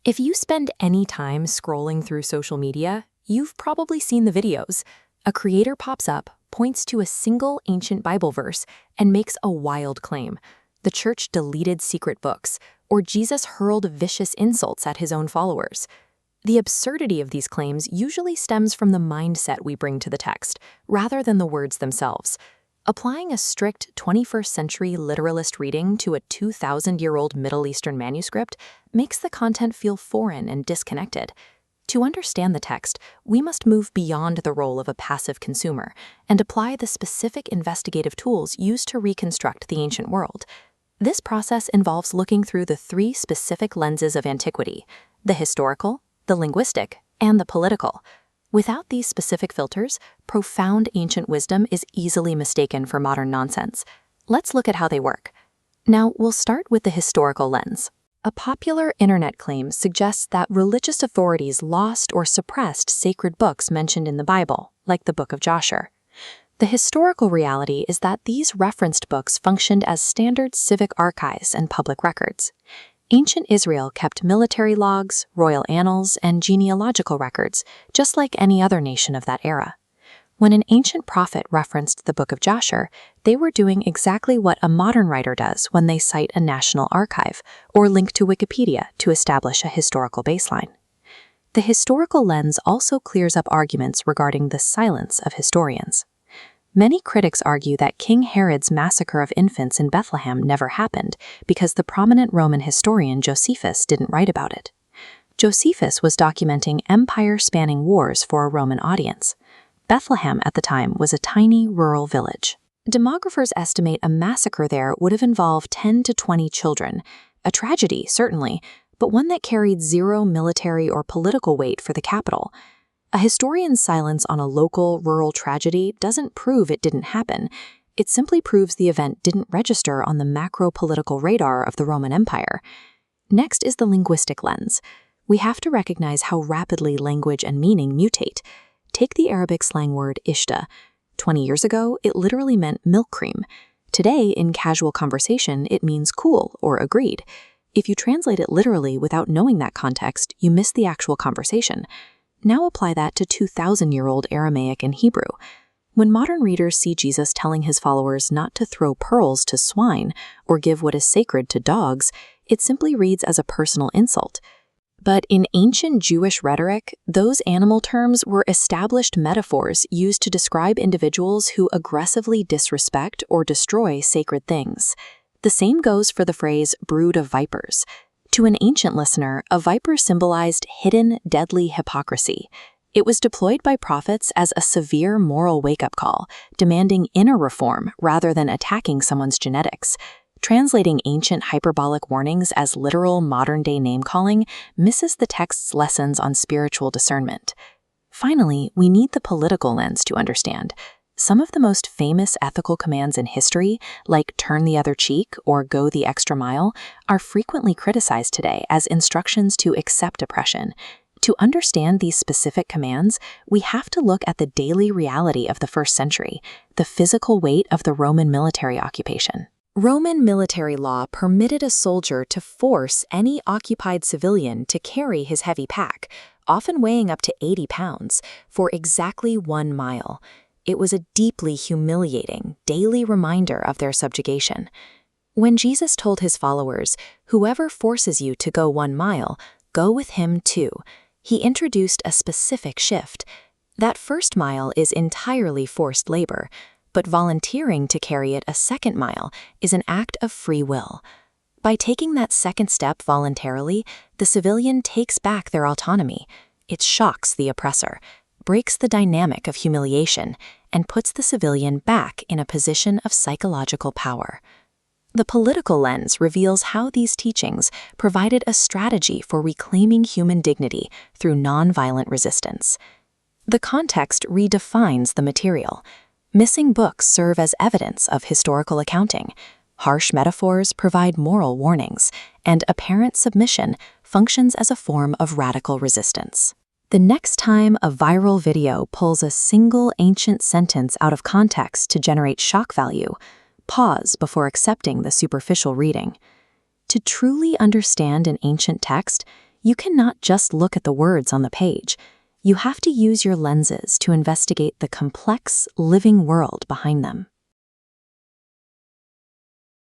If you spend any time scrolling through social media, you've probably seen the videos. A creator pops up, points to a single ancient Bible verse, and makes a wild claim. The church deleted secret books, or Jesus hurled vicious insults at his own followers. The absurdity of these claims usually stems from the mindset we bring to the text, rather than the words themselves. Applying a strict 21st century literalist reading to a 2,000-year-old Middle Eastern manuscript makes the content feel foreign and disconnected. To understand the text, we must move beyond the role of a passive consumer and apply the specific investigative tools used to reconstruct the ancient world. This process involves looking through the three specific lenses of antiquity: the historical, the linguistic, and the political. Without these specific filters, profound ancient wisdom is easily mistaken for modern nonsense. Let's look at how they work. Now, we'll start with the historical lens. A popular internet claim suggests that religious authorities lost or suppressed sacred books mentioned in the Bible, like the Book of Joshua. The historical reality is that these referenced books functioned as standard civic archives and public records. Ancient Israel kept military logs, royal annals, and genealogical records, just like any other nation of that era. When an ancient prophet referenced the Book of Joshua, they were doing exactly what a modern writer does when they cite a national archive or link to Wikipedia to establish a historical baseline. The historical lens also clears up arguments regarding the silence of historians. Many critics argue that King Herod's massacre of infants in Bethlehem never happened because the prominent Roman historian Josephus didn't write about it. Josephus was documenting empire-spanning wars for a Roman audience. Bethlehem at the time was a tiny rural village. Demographers estimate a massacre there would have involved 10 to 20 children. A tragedy, certainly, but one that carried zero military or political weight for the capital. A historian's silence on a local, rural tragedy doesn't prove it didn't happen. It simply proves the event didn't register on the macro-political radar of the Roman Empire. Next is the linguistic lens. We have to recognize how rapidly language and meaning mutate. Take the Arabic slang word ishta. 20 years ago, it literally meant milk cream. Today, in casual conversation, it means cool or agreed. If you translate it literally without knowing that context, you miss the actual conversation. Now apply that to 2,000-year-old Aramaic and Hebrew. When modern readers see Jesus telling his followers not to throw pearls to swine or give what is sacred to dogs, it simply reads as a personal insult. But in ancient Jewish rhetoric, those animal terms were established metaphors used to describe individuals who aggressively disrespect or destroy sacred things. The same goes for the phrase brood of vipers. To an ancient listener, a viper symbolized hidden, deadly hypocrisy. It was deployed by prophets as a severe moral wake-up call, demanding inner reform rather than attacking someone's genetics. Translating ancient hyperbolic warnings as literal modern-day name-calling misses the text's lessons on spiritual discernment. Finally, we need the political lens to understand. Some of the most famous ethical commands in history, like turn the other cheek or go the extra mile, are frequently criticized today as instructions to accept oppression. To understand these specific commands, we have to look at the daily reality of the first century, the physical weight of the Roman military occupation. Roman military law permitted a soldier to force any occupied civilian to carry his heavy pack, often weighing up to 80 pounds, for exactly 1 mile. It was a deeply humiliating, daily reminder of their subjugation. When Jesus told his followers, "Whoever forces you to go 1 mile, go with him too," he introduced a specific shift. That first mile is entirely forced labor, but volunteering to carry it a second mile is an act of free will. By taking that second step voluntarily, the civilian takes back their autonomy. It shocks the oppressor, breaks the dynamic of humiliation, and puts the civilian back in a position of psychological power. The political lens reveals how these teachings provided a strategy for reclaiming human dignity through nonviolent resistance. The context redefines the material. Missing books serve as evidence of historical accounting. Harsh metaphors provide moral warnings, and apparent submission functions as a form of radical resistance. The next time a viral video pulls a single ancient sentence out of context to generate shock value, pause before accepting the superficial reading. To truly understand an ancient text, you cannot just look at the words on the page. You have to use your lenses to investigate the complex, living world behind them.